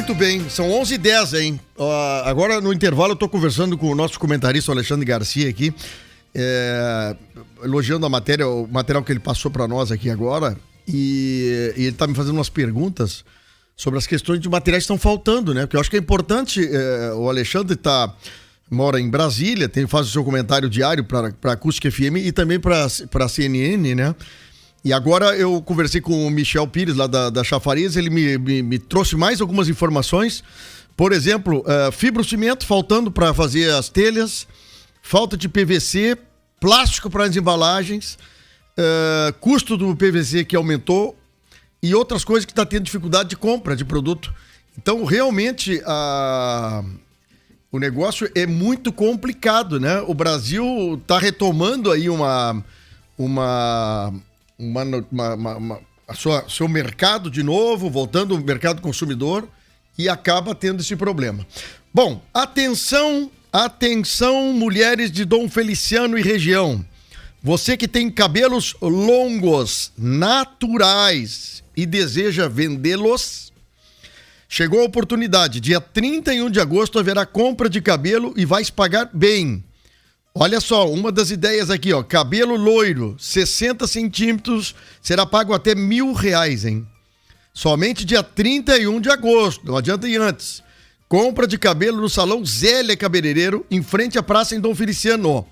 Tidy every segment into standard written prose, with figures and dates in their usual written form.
Muito bem, são 11h10, hein? Agora, no intervalo, eu estou conversando com o nosso comentarista, o Alexandre Garcia, aqui, elogiando a matéria, o material que ele passou para nós aqui agora, e ele está me fazendo umas perguntas sobre as questões de materiais que estão faltando, né? Porque eu acho que é importante, o Alexandre mora em Brasília, faz o seu comentário diário para a Acústica FM e também para a CNN, né? E agora eu conversei com o Michel Pires, lá da Chafariz, ele me trouxe mais algumas informações. Por exemplo, fibrocimento faltando para fazer as telhas, falta de PVC, plástico para as embalagens, custo do PVC que aumentou e outras coisas que está tendo dificuldade de compra de produto. Então, realmente, o negócio é muito complicado, né? O Brasil está retomando aí seu mercado de novo, voltando ao mercado consumidor e acaba tendo esse problema. Bom, atenção, mulheres de Dom Feliciano e região. Você que tem cabelos longos, naturais e deseja vendê-los, chegou a oportunidade. Dia 31 de agosto haverá compra de cabelo e vai pagar bem. Olha só, uma das ideias aqui, ó, cabelo loiro, 60 centímetros, será pago até R$1.000, hein? Somente dia 31 de agosto, não adianta ir antes. Compra de cabelo no Salão Zélia Cabeleireiro, em frente à praça em Dom Feliciano.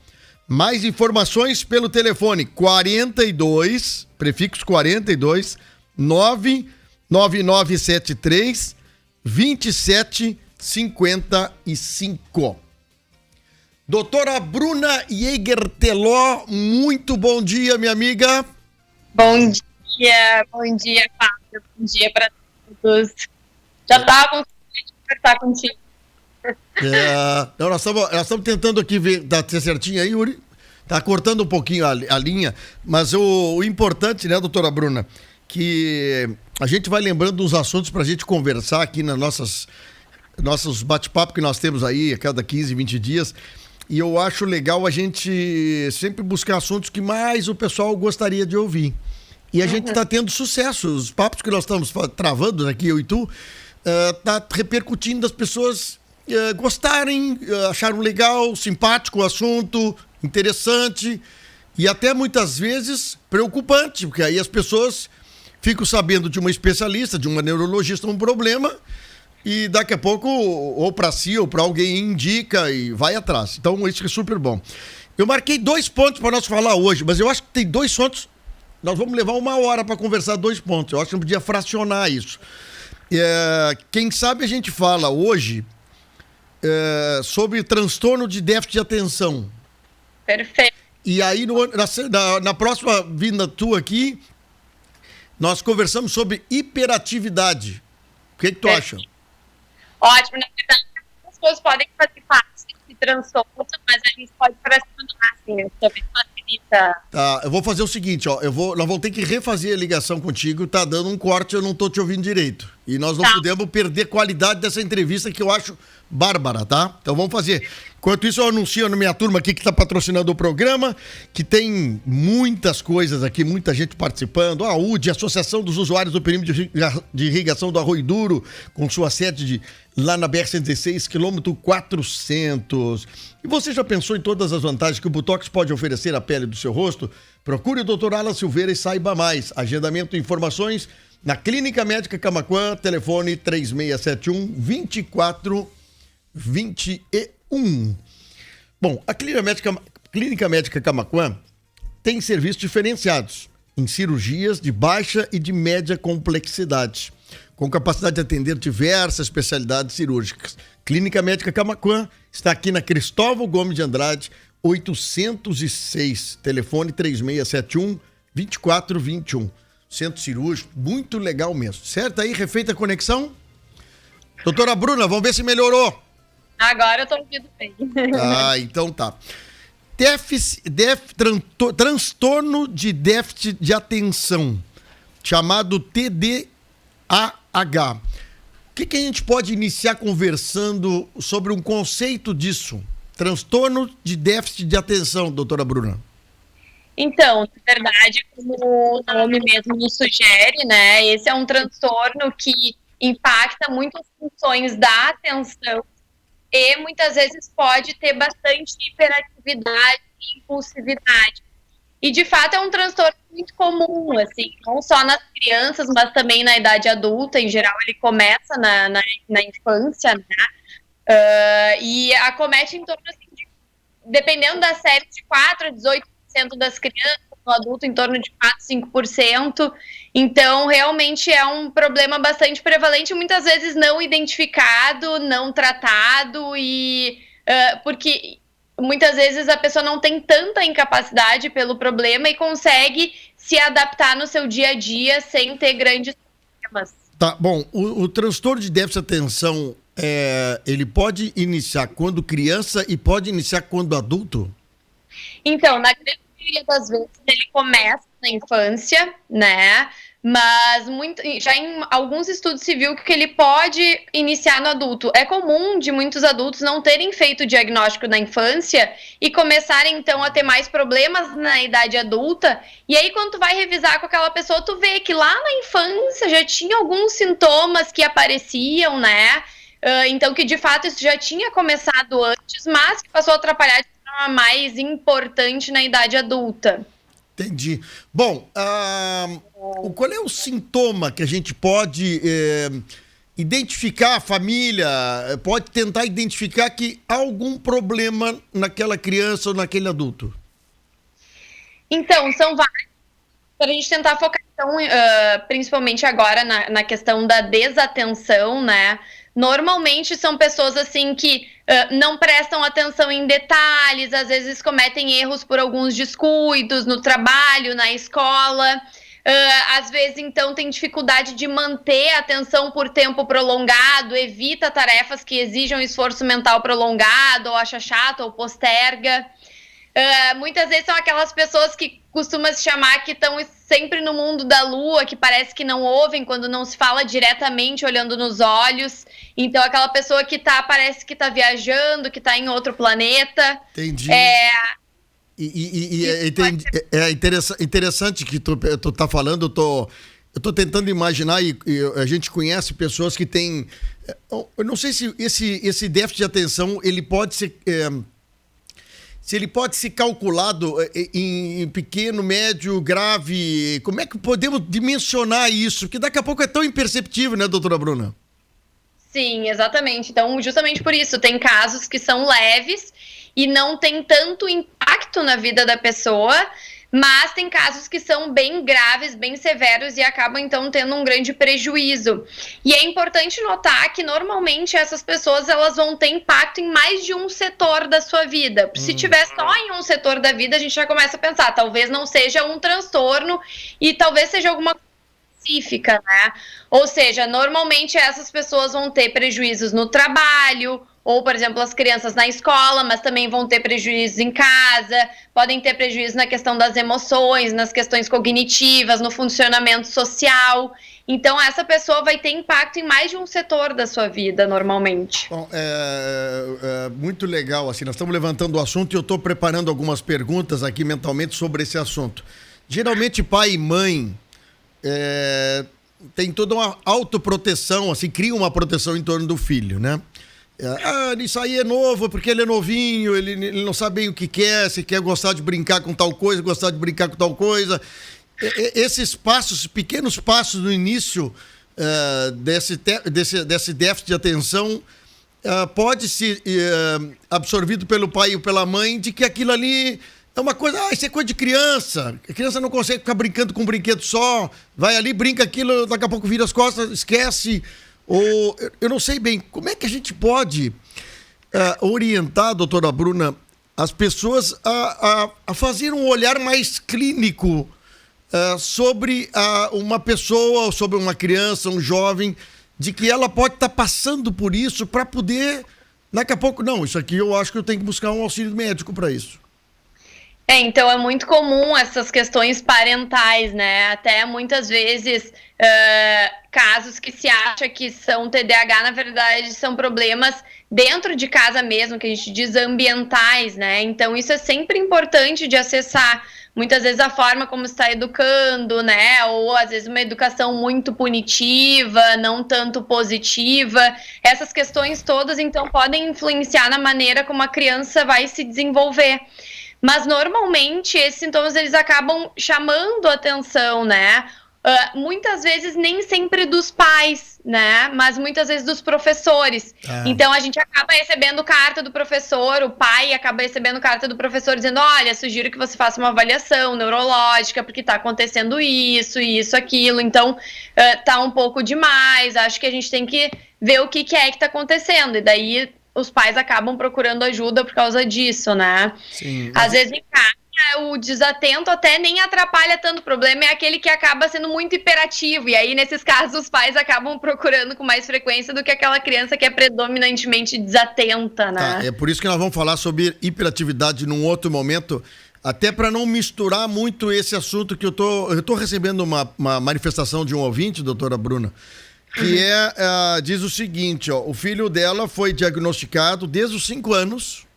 Mais informações pelo telefone 42, prefixo 42, 99973 2755. Doutora Bruna Jäger-Teló, muito bom dia, minha amiga. Bom dia, Fábio. Bom dia para todos. Já estava com vontade de conversar contigo. Então nós estamos tentando aqui ver, tá certinho aí, Yuri? Tá cortando um pouquinho a linha, mas o importante, né, doutora Bruna, que a gente vai lembrando uns assuntos para a gente conversar aqui nas nossos bate-papos que nós temos aí a cada 15, 20 dias. E eu acho legal a gente sempre buscar assuntos que mais o pessoal gostaria de ouvir. E a gente está tendo sucesso. Os papos que nós estamos travando aqui, eu e tu, tá repercutindo das pessoas gostarem, acharam legal, simpático o assunto, interessante e até muitas vezes preocupante, porque aí as pessoas ficam sabendo de uma especialista, de uma neurologista, um problema. E daqui a pouco, ou para si, ou para alguém indica e vai atrás. Então, isso é super bom. Eu marquei 2 pontos para nós falar hoje, mas eu acho que tem 2 pontos. Nós vamos levar 1 hora para conversar 2 pontos. Eu acho que não podia fracionar isso. Quem sabe a gente fala hoje sobre transtorno de déficit de atenção. Perfeito. E aí, na próxima vinda tua aqui, nós conversamos sobre hiperatividade. O que tu acha? Ótimo, na verdade, as pessoas podem fazer parte desse transtorno, mas a gente pode fracionar, assim, também facilita. Tá, eu vou fazer o seguinte, ó, nós vamos ter que refazer a ligação contigo, tá dando um corte, eu não tô te ouvindo direito. E nós não podemos perder qualidade dessa entrevista que eu acho bárbara, tá? Então vamos fazer. Enquanto isso, eu anuncio na minha turma aqui que está patrocinando o programa, que tem muitas coisas aqui, muita gente participando. A UD, Associação dos Usuários do Perímetro de Irrigação do Arroio Duro, com sua sede lá na BR-116, quilômetro 400. E você já pensou em todas as vantagens que o Botox pode oferecer à pele do seu rosto? Procure o Dr. Alan Silveira e saiba mais. Agendamento e informações na Clínica Médica Camaquã, telefone 3671-2421. Bom, a Clínica Médica Camaquã tem serviços diferenciados em cirurgias de baixa e de média complexidade, com capacidade de atender diversas especialidades cirúrgicas. Clínica Médica Camaquã está aqui na Cristóvão Gomes de Andrade, 806, telefone 3671-2421. Centro cirúrgico, muito legal mesmo. Certo aí, refeita a conexão? Doutora Bruna, vamos ver se melhorou. Agora eu tô ouvindo bem. Então tá. Transtorno de déficit de atenção, chamado TDAH. O que a gente pode iniciar conversando sobre um conceito disso? Transtorno de déficit de atenção, doutora Bruna. Então, na verdade, como o nome mesmo nos sugere, né, esse é um transtorno que impacta muito as funções da atenção e muitas vezes pode ter bastante hiperatividade e impulsividade. E, de fato, é um transtorno muito comum, assim, não só nas crianças, mas também na idade adulta. Em geral, ele começa na infância, né? E acomete em torno, assim, dependendo da série, de 4 a 18% das crianças, no adulto em torno de 4 a 5%. Então, realmente é um problema bastante prevalente, muitas vezes não identificado, não tratado, porque muitas vezes a pessoa não tem tanta incapacidade pelo problema e consegue se adaptar no seu dia a dia sem ter grandes problemas. Tá, bom, o transtorno de déficit de atenção, ele pode iniciar quando criança e pode iniciar quando adulto? Então, na grande maioria das vezes ele começa na infância, né? Mas já em alguns estudos se viu que ele pode iniciar no adulto. É comum de muitos adultos não terem feito o diagnóstico na infância e começarem, então, a ter mais problemas na idade adulta. E aí, quando tu vai revisar com aquela pessoa, tu vê que lá na infância já tinha alguns sintomas que apareciam, né? Então, que de fato isso já tinha começado antes, mas que passou a atrapalhar de forma mais importante na idade adulta. Entendi. Bom, qual é o sintoma que a gente pode identificar, a família pode tentar identificar que há algum problema naquela criança ou naquele adulto? Então, são vários. Para a gente tentar focar, então, principalmente agora na questão da desatenção, né? Normalmente são pessoas assim que não prestam atenção em detalhes, às vezes cometem erros por alguns descuidos no trabalho, na escola. Às vezes, então, tem dificuldade de manter a atenção por tempo prolongado, evita tarefas que exijam esforço mental prolongado, ou acha chato, ou posterga. Muitas vezes são aquelas pessoas que costuma se chamar que estão sempre no mundo da lua, que parece que não ouvem quando não se fala diretamente olhando nos olhos. Então, aquela pessoa que parece que está viajando, que está em outro planeta. Entendi. É interessante que tu tá falando, eu tô tentando imaginar e a gente conhece pessoas que têm... Eu não sei se esse déficit de atenção, ele pode ser... se ele pode ser calculado em pequeno, médio, grave, como é que podemos dimensionar isso? Porque daqui a pouco é tão imperceptível, né, doutora Bruna? Sim, exatamente. Então, justamente por isso, tem casos que são leves e não tem tanto impacto na vida da pessoa, mas tem casos que são bem graves, bem severos e acabam, então, tendo um grande prejuízo. E é importante notar que, normalmente, essas pessoas elas vão ter impacto em mais de um setor da sua vida. Se tiver só em um setor da vida, a gente já começa a pensar, talvez não seja um transtorno e talvez seja alguma coisa específica, né? Ou seja, normalmente essas pessoas vão ter prejuízos no trabalho, ou, por exemplo, as crianças na escola, mas também vão ter prejuízos em casa, podem ter prejuízo na questão das emoções, nas questões cognitivas, no funcionamento social. Então, essa pessoa vai ter impacto em mais de um setor da sua vida, normalmente. Bom, muito legal, assim, nós estamos levantando o assunto e eu estou preparando algumas perguntas aqui mentalmente sobre esse assunto. Geralmente, pai e mãe tem toda uma autoproteção, assim, cria uma proteção em torno do filho, né? Isso aí é novo, porque ele é novinho, ele não sabe bem o que quer, se quer gostar de brincar com tal coisa, gostar de brincar com tal coisa. Esses passos, pequenos passos no início desse déficit de atenção pode ser absorvido pelo pai ou pela mãe de que aquilo ali é uma coisa, isso é coisa de criança. A criança não consegue ficar brincando com um brinquedo só, vai ali, brinca aquilo, daqui a pouco vira as costas, esquece. Ou, eu não sei bem, como é que a gente pode orientar, doutora Bruna, as pessoas a fazer um olhar mais clínico sobre uma pessoa, sobre uma criança, um jovem, de que ela pode estar passando por isso para poder, daqui a pouco, não, isso aqui eu acho que eu tenho que buscar um auxílio médico para isso. Então é muito comum essas questões parentais, né? Até muitas vezes casos que se acha que são TDAH, na verdade, são problemas dentro de casa mesmo, que a gente diz ambientais, né? Então isso é sempre importante de acessar, muitas vezes a forma como está educando, né? Ou às vezes uma educação muito punitiva, não tanto positiva. Essas questões todas, então, podem influenciar na maneira como a criança vai se desenvolver. Mas normalmente esses sintomas eles acabam chamando a atenção, né? Muitas vezes nem sempre dos pais, né? Mas muitas vezes dos professores. Então a gente acaba recebendo carta do professor, o pai acaba recebendo carta do professor dizendo: olha, sugiro que você faça uma avaliação neurológica, porque tá acontecendo isso, aquilo. Então tá um pouco demais. Acho que a gente tem que ver o que é que tá acontecendo. E daí os pais acabam procurando ajuda por causa disso, né? Sim. Às vezes em casa o desatento até nem atrapalha tanto. O problema é aquele que acaba sendo muito hiperativo. E aí, nesses casos, os pais acabam procurando com mais frequência do que aquela criança que é predominantemente desatenta, né? Tá, é por isso que nós vamos falar sobre hiperatividade num outro momento, até para não misturar muito esse assunto que eu tô recebendo uma manifestação de um ouvinte, doutora Bruna, que diz o seguinte, ó, o filho dela foi diagnosticado desde os 5 anos,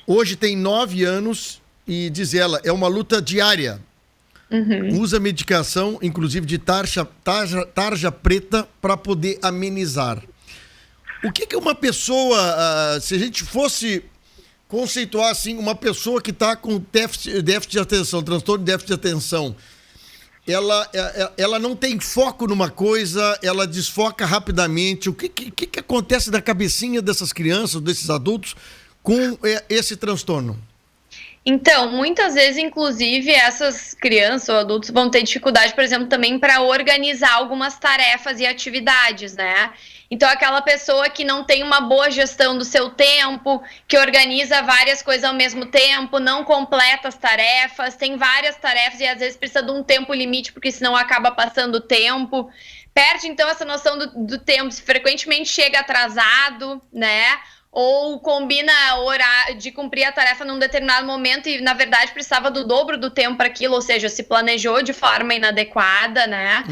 hoje tem 9 anos, e diz ela, é uma luta diária. Usa medicação, inclusive de tarja preta, para poder amenizar. O que uma pessoa, se a gente fosse conceituar assim, uma pessoa que está com déficit de atenção, transtorno de déficit de atenção, ela não tem foco numa coisa, ela desfoca rapidamente. O que acontece na cabecinha dessas crianças, desses adultos, com esse transtorno? Então, muitas vezes, inclusive, essas crianças ou adultos vão ter dificuldade, por exemplo, também para organizar algumas tarefas e atividades, né? Então, aquela pessoa que não tem uma boa gestão do seu tempo, que organiza várias coisas ao mesmo tempo, não completa as tarefas, tem várias tarefas e às vezes precisa de um tempo limite, porque senão acaba passando o tempo. Perde, então, essa noção do tempo, frequentemente chega atrasado, né? Ou combina horário de cumprir a tarefa num determinado momento e, na verdade, precisava do dobro do tempo para aquilo, ou seja, se planejou de forma inadequada, né?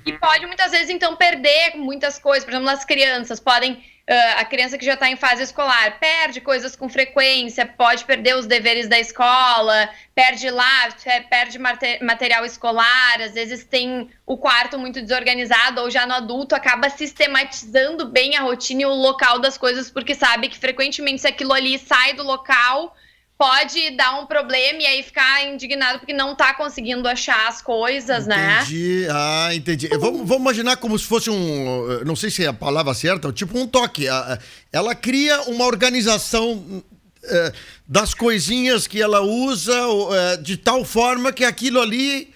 E pode, muitas vezes, então, perder muitas coisas. Por exemplo, as crianças podem... a criança que já está em fase escolar perde coisas com frequência, pode perder os deveres da escola, perde material escolar, às vezes tem o quarto muito desorganizado, ou já no adulto acaba sistematizando bem a rotina e o local das coisas, porque sabe que frequentemente se aquilo ali sai do local, pode dar um problema e aí ficar indignado porque não tá conseguindo achar as coisas, né? Entendi. Vamos imaginar como se fosse não sei se é a palavra certa, tipo um toque. Ela cria uma organização das coisinhas que ela usa de tal forma que aquilo ali,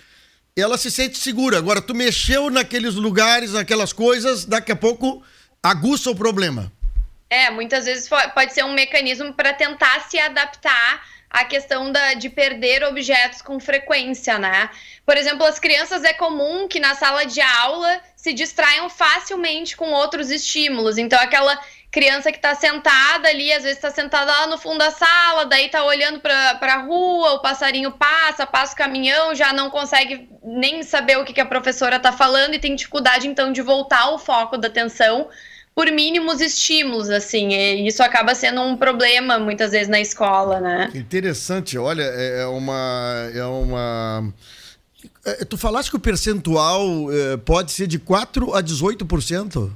ela se sente segura. Agora, tu mexeu naqueles lugares, naquelas coisas, daqui a pouco aguça o problema. Muitas vezes pode ser um mecanismo para tentar se adaptar à questão de perder objetos com frequência, né? Por exemplo, as crianças é comum que na sala de aula se distraiam facilmente com outros estímulos. Então, aquela criança que está sentada ali, às vezes está sentada lá no fundo da sala, daí está olhando para a rua, o passarinho passa o caminhão, já não consegue nem saber o que a professora está falando e tem dificuldade, então, de voltar o foco da atenção por mínimos estímulos, assim, e isso acaba sendo um problema, muitas vezes, na escola, né? Interessante, olha, tu falaste que o percentual pode ser de 4% a 18%?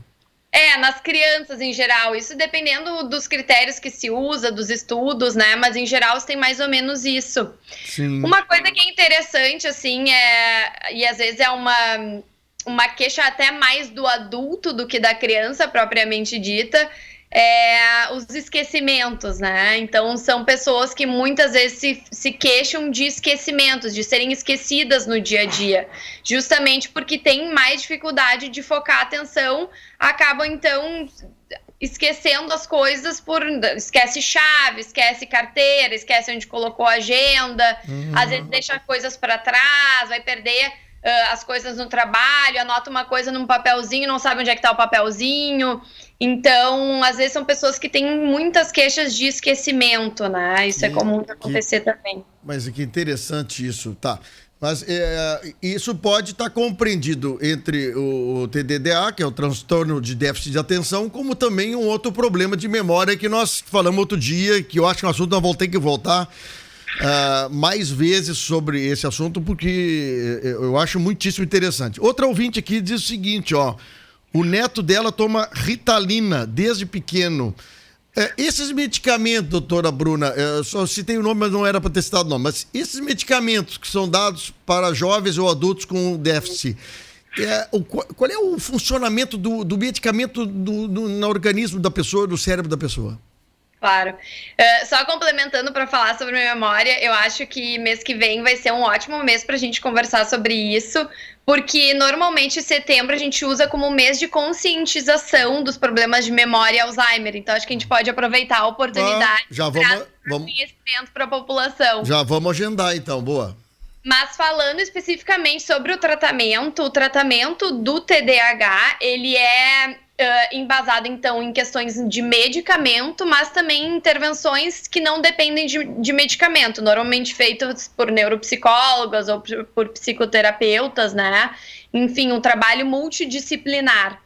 Nas crianças em geral, isso dependendo dos critérios que se usa, dos estudos, né, mas em geral tem mais ou menos isso. Sim. Uma coisa que é interessante, assim, e às vezes é uma queixa até mais do adulto do que da criança propriamente dita, os esquecimentos, né? Então, são pessoas que muitas vezes se queixam de esquecimentos, de serem esquecidas no dia a dia, justamente porque tem mais dificuldade de focar a atenção, acabam, então, esquecendo as coisas esquece chave, esquece carteira, esquece onde colocou a agenda, às vezes deixa coisas para trás, vai perder as coisas no trabalho, anota uma coisa num papelzinho, não sabe onde é que tá o papelzinho. Então, às vezes são pessoas que têm muitas queixas de esquecimento, né? Isso é comum de acontecer também. Mas que interessante isso, tá. Mas isso pode estar compreendido entre o TDDA, que é o transtorno de déficit de atenção, como também um outro problema de memória que nós falamos outro dia, que eu acho que é um assunto que nós vamos ter que voltar. mais vezes sobre esse assunto, porque eu acho muitíssimo interessante. Outra ouvinte aqui diz o seguinte, ó. O neto dela toma Ritalina desde pequeno. Esses medicamentos, doutora Bruna, só citei o nome, mas não era para ter citado o nome, mas esses medicamentos que são dados para jovens ou adultos com déficit, qual é o funcionamento do medicamento no organismo da pessoa, do cérebro da pessoa? Claro. Só complementando para falar sobre memória, eu acho que mês que vem vai ser um ótimo mês para a gente conversar sobre isso, porque normalmente setembro a gente usa como um mês de conscientização dos problemas de memória e Alzheimer. Então acho que a gente pode aproveitar a oportunidade já para dar conhecimento para a população. Já vamos agendar então, boa. Mas falando especificamente sobre o tratamento do TDAH, ele é embasado, então, em questões de medicamento, mas também em intervenções que não dependem de medicamento, normalmente feitas por neuropsicólogas ou por psicoterapeutas, né? Enfim, um trabalho multidisciplinar.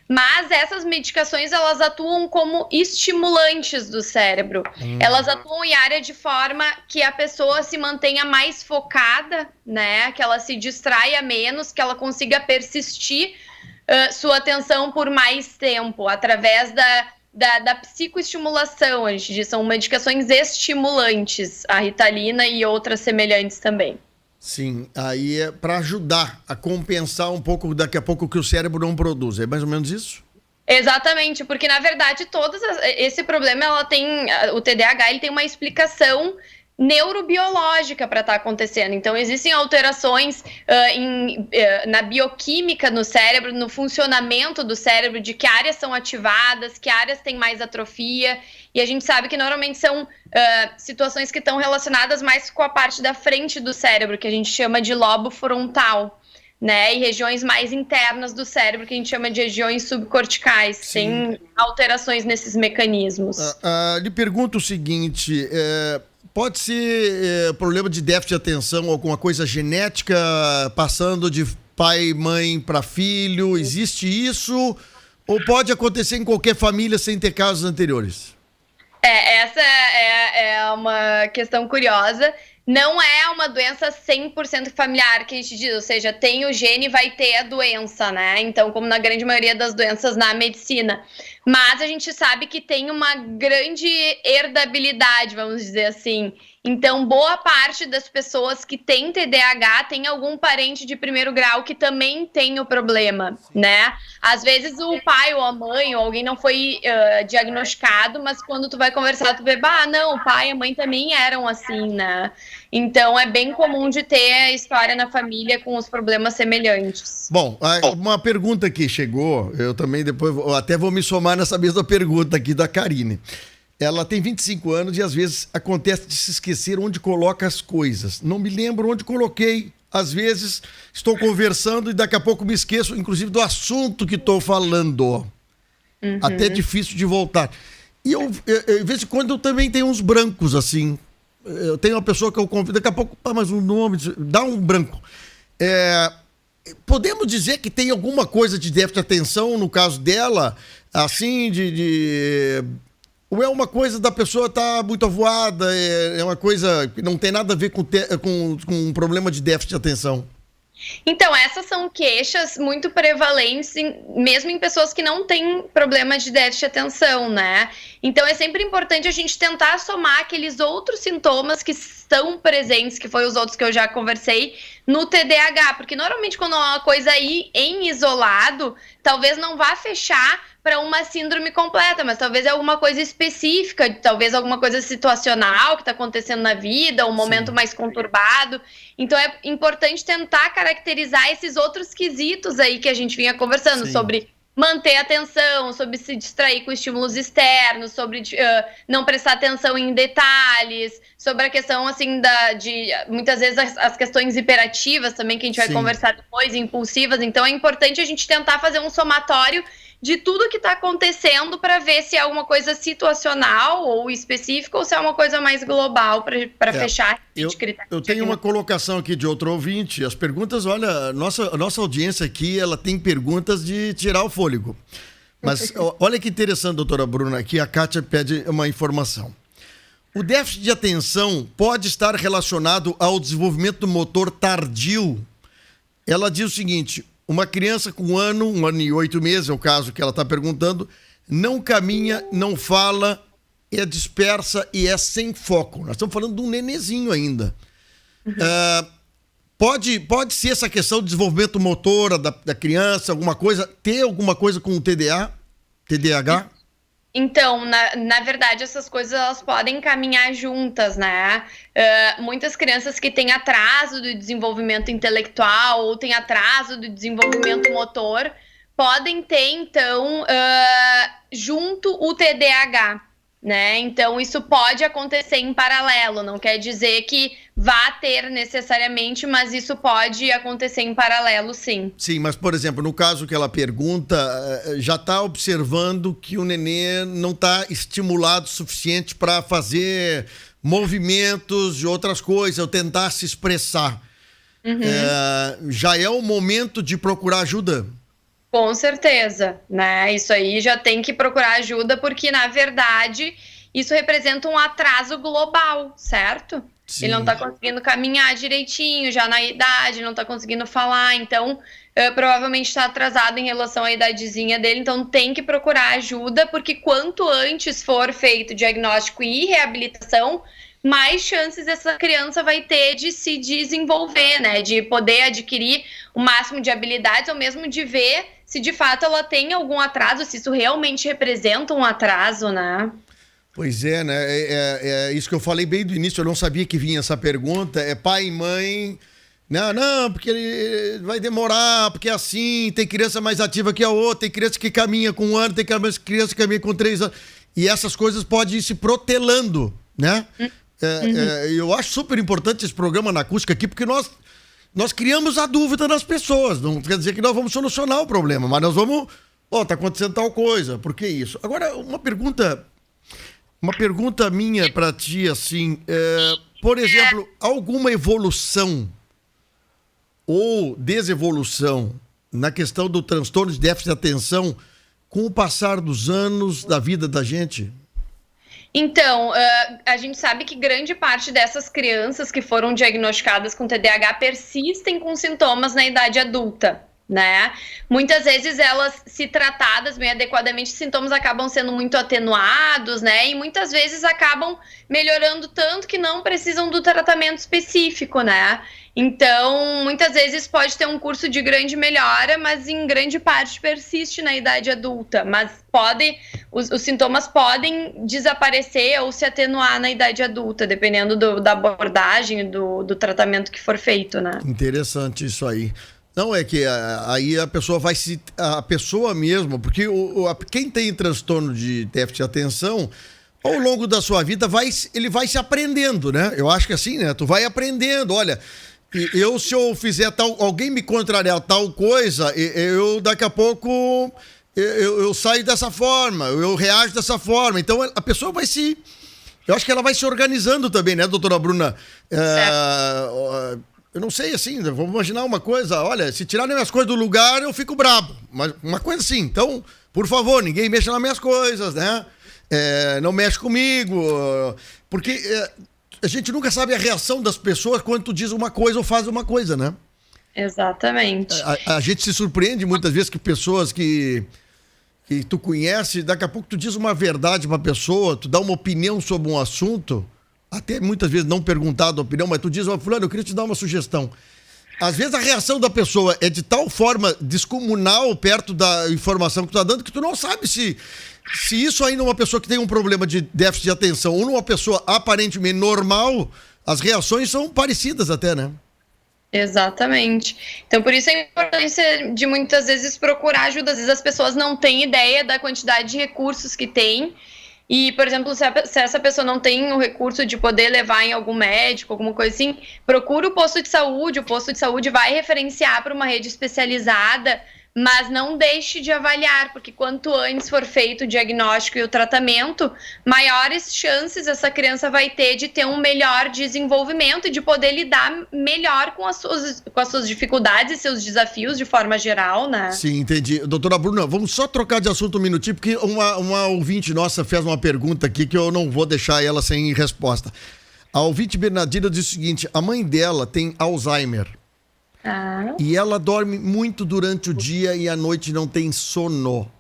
Mas essas medicações, elas atuam como estimulantes do cérebro. Elas atuam em área de forma que a pessoa se mantenha mais focada, né? Que ela se distraia menos, que ela consiga persistir sua atenção por mais tempo, através da psicoestimulação. A gente diz, são medicações estimulantes, a Ritalina e outras semelhantes também. Sim, aí é para ajudar a compensar um pouco, daqui a pouco, o que o cérebro não produz. É mais ou menos isso? Exatamente, porque na verdade esse problema, o TDAH, ele tem uma explicação neurobiológica para estar acontecendo. Então existem alterações na bioquímica no cérebro, no funcionamento do cérebro, de que áreas são ativadas, que áreas têm mais atrofia, e a gente sabe que normalmente são situações que estão relacionadas mais com a parte da frente do cérebro, que a gente chama de lobo frontal, né? E regiões mais internas do cérebro, que a gente chama de regiões subcorticais. Sim. Tem alterações nesses mecanismos. Lhe pergunto o seguinte, pode ser problema de déficit de atenção, alguma coisa genética, passando de pai e mãe para filho, existe isso? Ou pode acontecer em qualquer família sem ter casos anteriores? Essa é uma questão curiosa. Não é uma doença 100% familiar que a gente diz, ou seja, tem o gene, vai ter a doença, né? Então, como na grande maioria das doenças na medicina. Mas a gente sabe que tem uma grande herdabilidade, vamos dizer assim. Então, boa parte das pessoas que têm TDAH tem algum parente de primeiro grau que também tem o problema, né? Às vezes o pai ou a mãe ou alguém não foi diagnosticado, mas quando tu vai conversar, tu vê, não, o pai e a mãe também eram assim, né? Então, é bem comum de ter a história na família com os problemas semelhantes. Bom, uma pergunta que chegou, eu também depois até vou me somar nessa mesma pergunta aqui da Karine. Ela tem 25 anos e às vezes acontece de se esquecer onde coloca as coisas. Não me lembro onde coloquei. Às vezes estou conversando e daqui a pouco me esqueço, inclusive, do assunto que estou falando. Uhum. Até é difícil de voltar. E eu, de vez em quando, eu também tenho uns brancos, assim. Eu tenho uma pessoa que eu convido, daqui a pouco, mas um nome, dá um branco. Podemos dizer que tem alguma coisa de déficit de atenção no caso dela, assim, ou é uma coisa da pessoa estar muito avoada, é uma coisa que não tem nada a ver com um problema de déficit de atenção? Então, essas são queixas muito prevalentes, mesmo em pessoas que não têm problema de déficit de atenção, né? Então, é sempre importante a gente tentar somar aqueles outros sintomas que estão presentes, que foi os outros que eu já conversei, no TDAH, porque normalmente quando é uma coisa aí em isolado, talvez não vá fechar para uma síndrome completa, mas talvez é alguma coisa específica, talvez alguma coisa situacional que está acontecendo na vida, um momento Sim. mais conturbado. Então é importante tentar caracterizar esses outros quesitos aí que a gente vinha conversando Sim. sobre manter a atenção, sobre se distrair com estímulos externos, sobre não prestar atenção em detalhes, sobre a questão assim de muitas vezes as questões hiperativas também, que a gente vai Sim. conversar depois, impulsivas. Então é importante a gente tentar fazer um somatório de tudo que está acontecendo para ver se é alguma coisa situacional ou específica ou se é uma coisa mais global para fechar. Eu tenho uma colocação aqui de outro ouvinte. As perguntas, olha, a nossa audiência aqui, ela tem perguntas de tirar o fôlego. Mas olha que interessante, doutora Bruna, aqui a Kátia pede uma informação. O déficit de atenção pode estar relacionado ao desenvolvimento do motor tardio. Ela diz o seguinte, uma criança com 1 ano e 8 meses, é o caso que ela está perguntando, não caminha, não fala, é dispersa e é sem foco. Nós estamos falando de um nenezinho ainda. Pode ser essa questão do desenvolvimento motor da criança, ter alguma coisa com o TDAH? Então, na verdade, essas coisas elas podem caminhar juntas, né? Muitas crianças que têm atraso do desenvolvimento intelectual ou têm atraso do desenvolvimento motor podem ter, então, junto o TDAH, né? Então, isso pode acontecer em paralelo, não quer dizer que vá ter necessariamente, mas isso pode acontecer em paralelo, sim. Sim, mas, por exemplo, no caso que ela pergunta, já está observando que o nenê não está estimulado o suficiente para fazer movimentos e outras coisas, ou tentar se expressar. Já é o momento de procurar ajuda? Com certeza, né? Isso aí já tem que procurar ajuda, porque, na verdade, isso representa um atraso global, certo? Sim. Ele não tá conseguindo caminhar direitinho, já na idade, não tá conseguindo falar, então, provavelmente está atrasado em relação à idadezinha dele, então tem que procurar ajuda, porque quanto antes for feito diagnóstico e reabilitação, mais chances essa criança vai ter de se desenvolver, né? De poder adquirir o máximo de habilidades, ou mesmo de ver se de fato ela tem algum atraso, se isso realmente representa um atraso, né? Pois é, né? É isso que eu falei bem do início, eu não sabia que vinha essa pergunta. É pai e mãe. Não, porque ele vai demorar, porque é assim, tem criança mais ativa que a outra, tem criança que caminha com 1 ano, tem criança que caminha com 3 anos. E essas coisas podem ir se protelando, né? Eu acho super importante esse programa na acústica aqui, porque nós criamos a dúvida nas pessoas. Não quer dizer que nós vamos solucionar o problema, mas nós vamos... tá acontecendo tal coisa, por que isso? Agora, uma pergunta minha para ti, assim, por exemplo, alguma evolução ou desevolução na questão do transtorno de déficit de atenção com o passar dos anos da vida da gente? Então, a gente sabe que grande parte dessas crianças que foram diagnosticadas com TDAH persistem com sintomas na idade adulta, né? Muitas vezes elas, se tratadas bem adequadamente, os sintomas acabam sendo muito atenuados, né? E muitas vezes acabam melhorando tanto que não precisam do tratamento específico, né? Então, muitas vezes pode ter um curso de grande melhora, mas em grande parte persiste na idade adulta. Mas os sintomas podem desaparecer ou se atenuar na idade adulta, dependendo da abordagem, do tratamento que for feito, né? Interessante isso aí. Não, é que aí a pessoa a pessoa mesmo, porque quem tem transtorno de déficit de atenção, ao longo da sua vida, ele vai se aprendendo, né? Eu acho que assim, né? Tu vai aprendendo, olha... se eu fizer alguém me contrariar tal coisa, eu daqui a pouco eu saio dessa forma, eu reajo dessa forma. Então a pessoa eu acho que ela vai se organizando também, né, doutora Bruna? Eu não sei, assim, vamos imaginar uma coisa, olha, se tirarem minhas coisas do lugar, eu fico brabo. Mas uma coisa assim, então, por favor, ninguém mexa nas minhas coisas, né? Não mexe comigo, porque... a gente nunca sabe a reação das pessoas quando tu diz uma coisa ou faz uma coisa, né? Exatamente. A gente se surpreende muitas vezes que pessoas que tu conhece, daqui a pouco tu diz uma verdade pra pessoa, tu dá uma opinião sobre um assunto, até muitas vezes não perguntado a opinião, mas tu diz, fulano, eu queria te dar uma sugestão. Às vezes a reação da pessoa é de tal forma descomunal perto da informação que tu tá dando que tu não sabe se isso aí numa pessoa que tem um problema de déficit de atenção ou numa pessoa aparentemente normal, as reações são parecidas até, né? Exatamente. Então, por isso a importância de muitas vezes procurar ajuda. Às vezes as pessoas não têm ideia da quantidade de recursos que tem. E, por exemplo, se essa pessoa não tem o recurso de poder levar em algum médico, alguma coisa assim, procura o posto de saúde vai referenciar para uma rede especializada mas não deixe de avaliar, porque quanto antes for feito o diagnóstico e o tratamento, maiores chances essa criança vai ter de ter um melhor desenvolvimento e de poder lidar melhor com as suas dificuldades e seus desafios de forma geral, né? Sim, entendi. Doutora Bruna, vamos só trocar de assunto um minutinho, porque uma ouvinte nossa fez uma pergunta aqui que eu não vou deixar ela sem resposta. A ouvinte Bernardina diz o seguinte: a mãe dela tem Alzheimer. E ela dorme muito durante o dia e à noite não tem sono.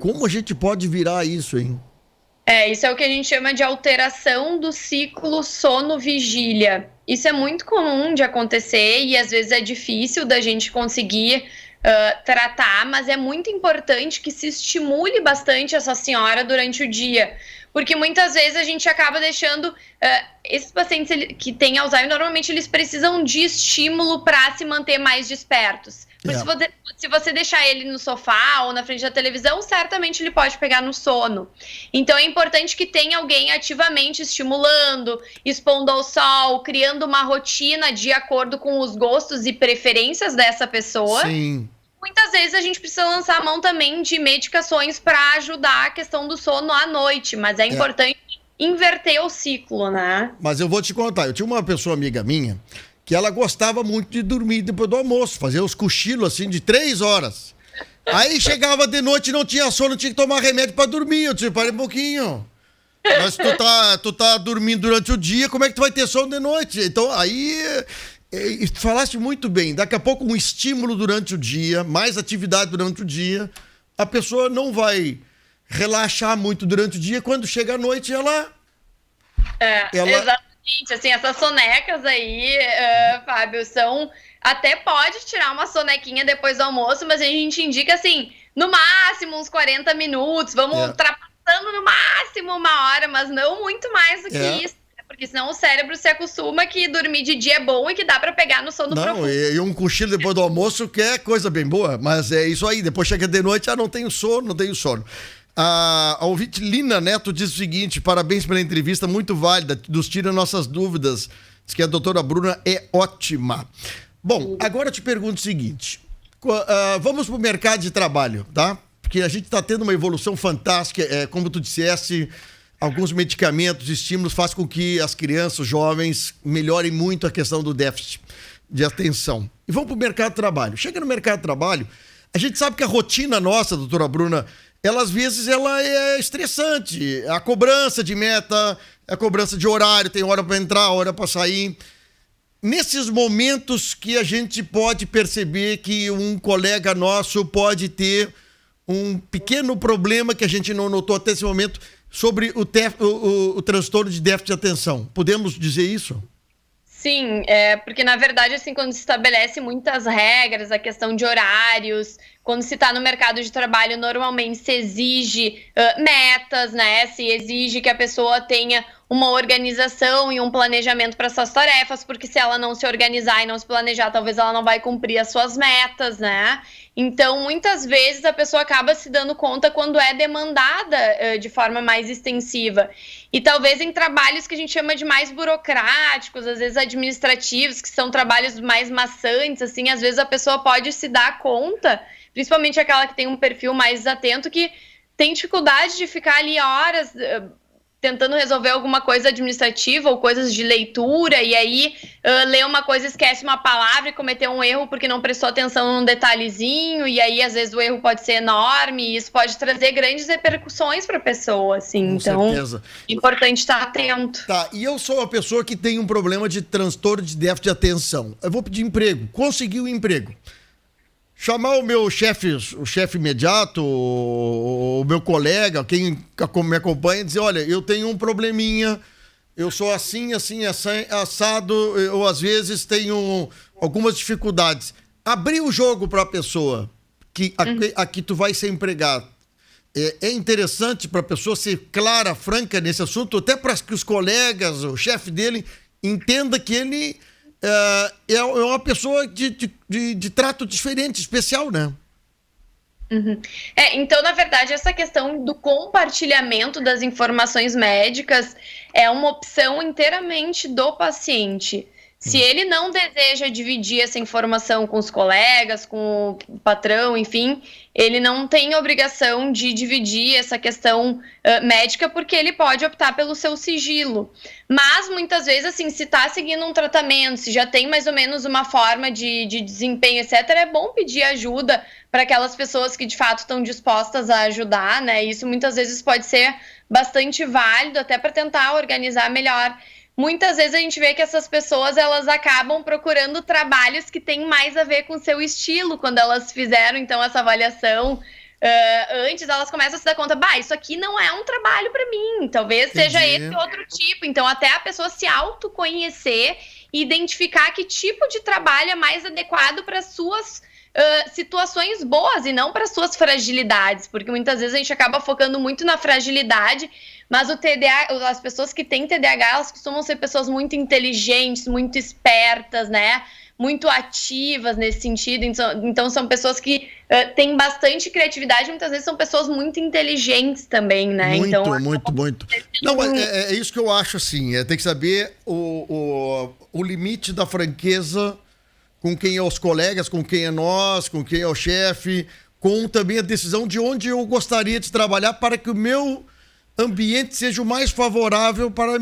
Como a gente pode virar isso, hein? Isso é o que a gente chama de alteração do ciclo sono-vigília. Isso é muito comum de acontecer e às vezes é difícil da gente conseguir tratar, mas é muito importante que se estimule bastante essa senhora durante o dia. Porque muitas vezes a gente acaba deixando... esses pacientes que têm Alzheimer, normalmente eles precisam de estímulo para se manter mais despertos. Se você deixar ele no sofá ou na frente da televisão, certamente ele pode pegar no sono. Então é importante que tenha alguém ativamente estimulando, expondo ao sol, criando uma rotina de acordo com os gostos e preferências dessa pessoa. Sim. Muitas vezes a gente precisa lançar a mão também de medicações para ajudar a questão do sono à noite, mas é importante inverter o ciclo, né? Mas eu vou te contar, eu tinha uma pessoa amiga minha que ela gostava muito de dormir depois do almoço, fazer os cochilos assim de 3 horas. Aí chegava de noite e não tinha sono, tinha que tomar remédio para dormir. Eu disse, para um pouquinho. Mas tu tá dormindo durante o dia, como é que tu vai ter sono de noite? Então aí... falaste muito bem, daqui a pouco um estímulo durante o dia, mais atividade durante o dia, a pessoa não vai relaxar muito durante o dia, quando chega à noite ela... Exatamente, assim, essas sonecas aí, Fábio, até pode tirar uma sonequinha depois do almoço, mas a gente indica assim, no máximo uns 40 minutos, vamos ultrapassando no máximo 1 hora, mas não muito mais do que isso. Porque senão o cérebro se acostuma que dormir de dia é bom e que dá pra pegar no sono profundo. E um cochilo depois do almoço que é coisa bem boa, mas é isso aí, depois chega de noite, não tenho sono. A ouvinte Lina Neto diz o seguinte: parabéns pela entrevista, muito válida, nos tira nossas dúvidas, diz que a doutora Bruna é ótima. Bom, agora eu te pergunto o seguinte, vamos pro mercado de trabalho, tá? Porque a gente tá tendo uma evolução fantástica, como tu disseste. Alguns medicamentos, estímulos fazem com que as crianças, os jovens, melhorem muito a questão do déficit de atenção. E vamos para o mercado de trabalho. Chega no mercado de trabalho, a gente sabe que a rotina nossa, doutora Bruna, às vezes ela é estressante. A cobrança de meta, a cobrança de horário, tem hora para entrar, hora para sair. Nesses momentos que a gente pode perceber que um colega nosso pode ter um pequeno problema que a gente não notou até esse momento, sobre o transtorno de déficit de atenção. Podemos dizer isso? Sim, porque na verdade, assim, quando se estabelece muitas regras, a questão de horários, quando se está no mercado de trabalho, normalmente se exige metas, né? Se exige que a pessoa tenha uma organização e um planejamento para suas tarefas, porque se ela não se organizar e não se planejar, talvez ela não vai cumprir as suas metas, né? Então, muitas vezes a pessoa acaba se dando conta quando é demandada de forma mais extensiva. E talvez em trabalhos que a gente chama de mais burocráticos, às vezes administrativos, que são trabalhos mais maçantes, assim, às vezes a pessoa pode se dar conta, principalmente aquela que tem um perfil mais atento, que tem dificuldade de ficar ali horas tentando resolver alguma coisa administrativa ou coisas de leitura, e aí lê uma coisa, esquece uma palavra e cometeu um erro porque não prestou atenção num detalhezinho, e aí às vezes o erro pode ser enorme e isso pode trazer grandes repercussões para a pessoa, assim. Então, certeza. É importante estar atento. Tá, e eu sou uma pessoa que tem um problema de transtorno de déficit de atenção. Eu vou pedir emprego, consegui um emprego. Chamar o meu chefe, o chefe imediato, o meu colega, quem me acompanha, e dizer, olha, eu tenho um probleminha, eu sou assim, assado, eu às vezes tenho algumas dificuldades. Abrir o jogo para a pessoa que aqui tu vai ser empregado. É interessante para a pessoa ser clara, franca nesse assunto, até para que os colegas, o chefe dele, entenda que ele... é uma pessoa de trato diferente, especial, né? Uhum. Então, na verdade, essa questão do compartilhamento das informações médicas é uma opção inteiramente do paciente. Se ele não deseja dividir essa informação com os colegas, com o patrão, enfim, ele não tem obrigação de dividir essa questão médica, porque ele pode optar pelo seu sigilo. Mas, muitas vezes, assim, se está seguindo um tratamento, se já tem mais ou menos uma forma de desempenho, etc., é bom pedir ajuda para aquelas pessoas que, de fato, estão dispostas a ajudar, né? Isso, muitas vezes, pode ser bastante válido, até para tentar organizar melhor. Muitas vezes a gente vê que essas pessoas, elas acabam procurando trabalhos que têm mais a ver com o seu estilo, quando elas fizeram, então, essa avaliação. Antes elas começam a se dar conta, isso aqui não é um trabalho para mim, talvez seja esse outro tipo. Então, até a pessoa se autoconhecer e identificar que tipo de trabalho é mais adequado para suas situações boas e não para suas fragilidades, porque muitas vezes a gente acaba focando muito na fragilidade, mas o TDAH, as pessoas que têm TDAH, elas costumam ser pessoas muito inteligentes, muito espertas, né? Muito ativas nesse sentido. Então são pessoas que têm bastante criatividade, muitas vezes são pessoas muito inteligentes também, né? Muito. Não, é isso que eu acho, assim, tem que saber o limite da franqueza com quem é os colegas, com quem é nós, com quem é o chefe, com também a decisão de onde eu gostaria de trabalhar para que o meu ambiente seja o mais favorável para o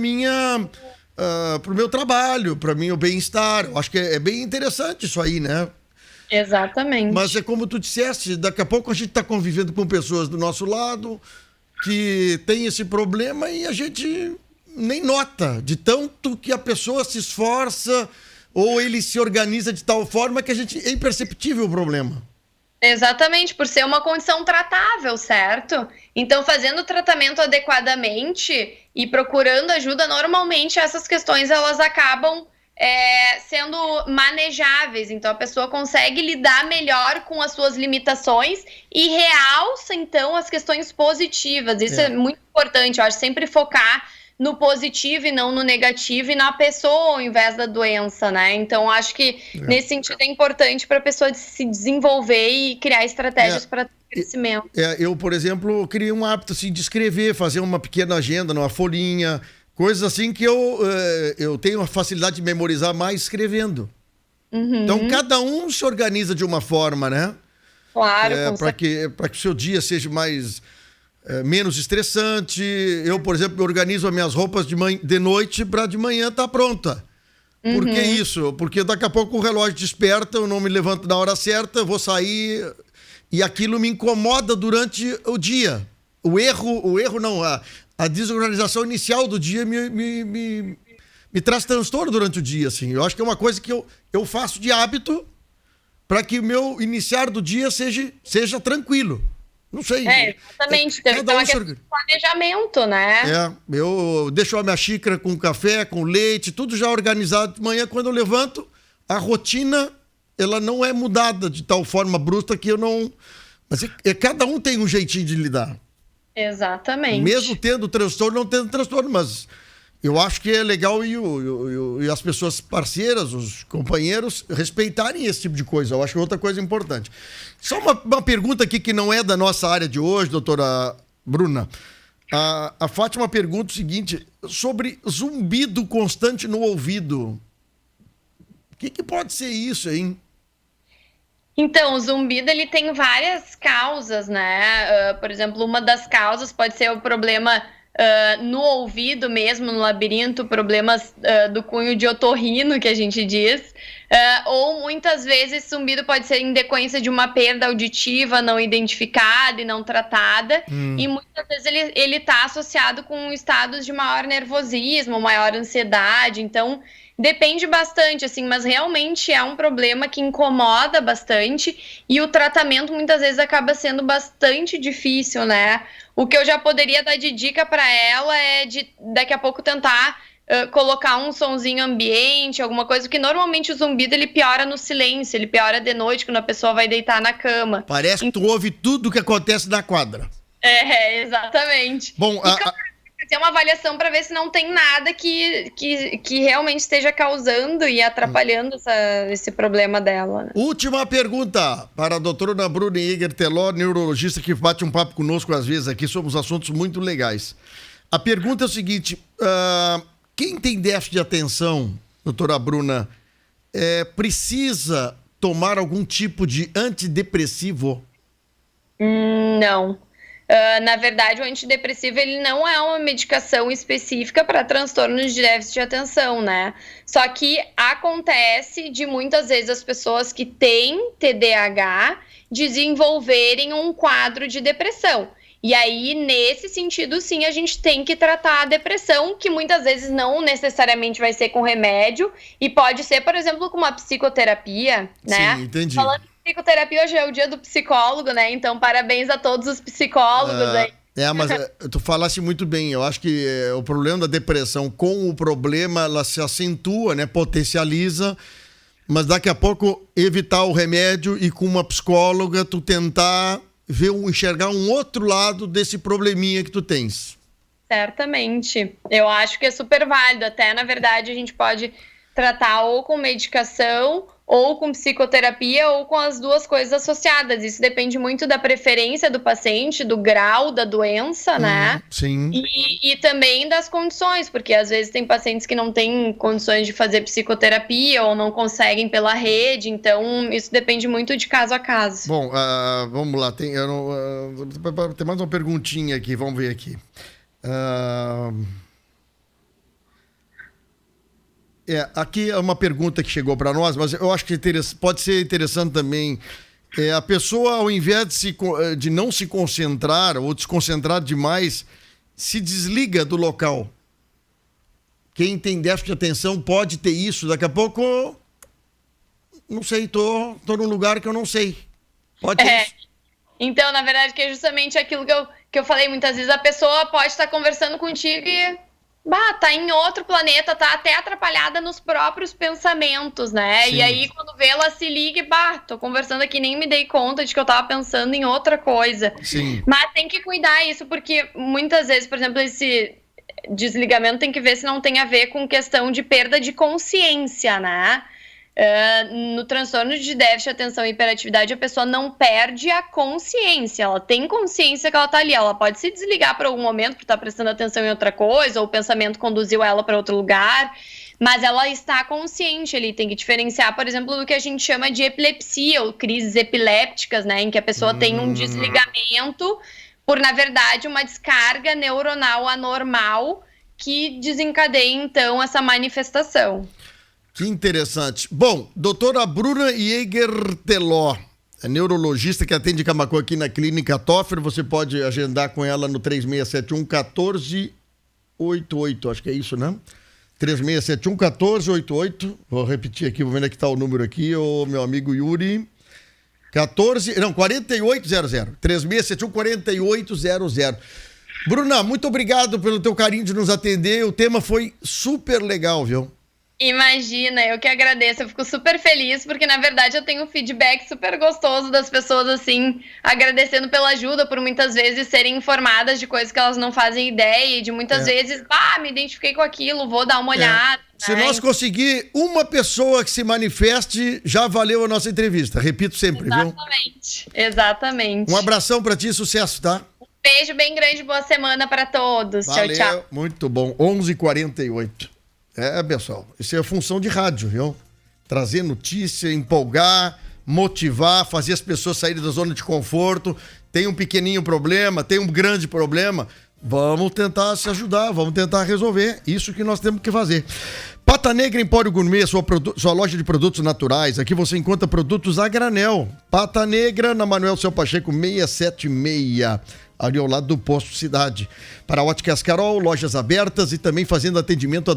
meu trabalho, para o meu bem-estar. Eu acho que é bem interessante isso aí, né? Exatamente. Mas é como tu disseste, daqui a pouco a gente está convivendo com pessoas do nosso lado que tem esse problema e a gente nem nota, de tanto que a pessoa se esforça ou ele se organiza de tal forma que é imperceptível o problema. Exatamente, por ser uma condição tratável, certo? Então, fazendo o tratamento adequadamente e procurando ajuda, normalmente essas questões elas acabam sendo manejáveis. Então, a pessoa consegue lidar melhor com as suas limitações e realça, então, as questões positivas. Isso é muito importante, eu acho, sempre focar no positivo e não no negativo e na pessoa ao invés da doença, né? Então, acho que nesse sentido é importante para a pessoa se desenvolver e criar estratégias para crescimento. Eu, por exemplo, criei um hábito assim, de escrever, fazer uma pequena agenda numa folhinha, coisas assim que eu tenho a facilidade de memorizar mais escrevendo. Uhum. Então, cada um se organiza de uma forma, né? Claro, para que o seu dia seja menos estressante. Eu, por exemplo, organizo as minhas roupas de noite para de manhã estar pronta. Por que isso? Porque daqui a pouco o relógio desperta, eu não me levanto na hora certa, eu vou sair e aquilo me incomoda durante o dia. A desorganização inicial do dia me traz transtorno durante o dia, assim. Eu acho que é uma coisa que eu faço de hábito para que o meu iniciar do dia seja tranquilo. Não sei. Exatamente. Então, é planejamento, né? Eu deixo a minha xícara com café, com leite, tudo já organizado de manhã. Quando eu levanto, a rotina, ela não é mudada de tal forma brusca que eu não... Mas cada um tem um jeitinho de lidar. Exatamente. Mesmo tendo transtorno, não tendo transtorno, mas eu acho que é legal e as pessoas parceiras, os companheiros, respeitarem esse tipo de coisa. Eu acho que é outra coisa importante. Só uma pergunta aqui que não é da nossa área de hoje, doutora Bruna. A Fátima pergunta o seguinte, sobre zumbido constante no ouvido. O que pode ser isso, hein? Então, o zumbido, ele tem várias causas, né? Por exemplo, uma das causas pode ser o problema no ouvido mesmo, no labirinto, problemas do cunho de otorrino, que a gente diz. Ou muitas vezes zumbido pode ser em decorrência de uma perda auditiva não identificada e não tratada. E muitas vezes ele está associado com estados de maior nervosismo, maior ansiedade. Então, depende bastante, assim, mas realmente é um problema que incomoda bastante e o tratamento muitas vezes acaba sendo bastante difícil, né? O que eu já poderia dar de dica para ela é de daqui a pouco tentar colocar um sonzinho ambiente, alguma coisa, porque normalmente o zumbido ele piora no silêncio, ele piora de noite quando a pessoa vai deitar na cama. Parece que tu ouve tudo o que acontece na quadra. Exatamente. Bom, fazer uma avaliação para ver se não tem nada que realmente esteja causando e atrapalhando esse problema dela. Né? Última pergunta para a doutora Ana Bruna Eger Teló, neurologista que bate um papo conosco às vezes aqui sobre uns assuntos muito legais. A pergunta é o seguinte, quem tem déficit de atenção doutora Bruna, precisa tomar algum tipo de antidepressivo? Não. Na verdade, o antidepressivo ele não é uma medicação específica para transtornos de déficit de atenção, né? Só que acontece de muitas vezes as pessoas que têm TDAH desenvolverem um quadro de depressão. E aí, nesse sentido, sim, a gente tem que tratar a depressão, que muitas vezes não necessariamente vai ser com remédio, e pode ser, por exemplo, com uma psicoterapia, né? Sim, entendi. Falando em psicoterapia, hoje é o dia do psicólogo, né? Então, parabéns a todos os psicólogos aí. Mas tu falaste muito bem. Eu acho que o problema da depressão com o problema, ela se acentua, né? Potencializa, mas daqui a pouco evitar o remédio e com uma psicóloga tu tentar enxergar um outro lado desse probleminha que tu tens. Certamente. Eu acho que é super válido. Até, na verdade, a gente pode tratar ou com medicação, ou com psicoterapia, ou com as duas coisas associadas. Isso depende muito da preferência do paciente, do grau da doença, né? Sim. E também das condições, porque às vezes tem pacientes que não têm condições de fazer psicoterapia ou não conseguem pela rede, então isso depende muito de caso a caso. Bom, vamos lá, tem mais uma perguntinha aqui, vamos ver aqui. Aqui é uma pergunta que chegou para nós, mas eu acho que pode ser interessante também. A pessoa, ao invés de não se concentrar ou desconcentrar demais, se desliga do local. Quem tem déficit de atenção pode ter isso. Daqui a pouco, não sei, tô num lugar que eu não sei. Pode ter isso. Então, na verdade, que é justamente aquilo que eu falei muitas vezes. A pessoa pode estar conversando contigo e tá em outro planeta, tá até atrapalhada nos próprios pensamentos, né? Sim. E aí, quando vê, ela se liga e, tô conversando aqui, nem me dei conta de que eu tava pensando em outra coisa. Sim. Mas tem que cuidar isso, porque muitas vezes, por exemplo, esse desligamento tem que ver se não tem a ver com questão de perda de consciência, né? No transtorno de déficit de atenção e hiperatividade, a pessoa não perde a consciência, ela tem consciência que ela tá ali, ela pode se desligar por algum momento por estar prestando atenção em outra coisa, ou o pensamento conduziu ela para outro lugar, mas ela está consciente ali. Tem que diferenciar, por exemplo, do que a gente chama de epilepsia ou crises epilépticas, né, em que a pessoa tem um desligamento por, na verdade, uma descarga neuronal anormal que desencadeia, então, essa manifestação. Que interessante. Bom, doutora Bruna Jäger-Teló, neurologista que atende Camaquã aqui na Clínica Toffer. Você pode agendar com ela no 3671-1488. Acho que é isso, né? 3671-1488. Vou repetir aqui, vou ver onde é que está o número aqui, o meu amigo Yuri. 4800. 3671-4800. Bruna, muito obrigado pelo teu carinho de nos atender. O tema foi super legal, viu? Imagina, eu que agradeço, eu fico super feliz, porque na verdade eu tenho um feedback super gostoso das pessoas, assim, agradecendo pela ajuda, por muitas vezes serem informadas de coisas que elas não fazem ideia, e de muitas vezes, me identifiquei com aquilo, vou dar uma olhada. Se nós conseguir uma pessoa que se manifeste, já valeu a nossa entrevista, repito sempre, Exatamente, viu? Exatamente. Um abração pra ti, sucesso, tá? Um beijo bem grande, boa semana pra todos. Valeu, tchau, tchau. Muito bom, 11h48. Pessoal, isso é a função de rádio, viu? Trazer notícia, empolgar, motivar, fazer as pessoas saírem da zona de conforto. Tem um pequenininho problema, tem um grande problema. Vamos tentar se ajudar, vamos tentar resolver. Isso que nós temos que fazer. Pata Negra Empório Gourmet, sua loja de produtos naturais. Aqui você encontra produtos a granel. Pata Negra, na Manuel Seu Pacheco 676. Ali ao lado do Posto Cidade. Para Óticas Carol, lojas abertas e também fazendo atendimento a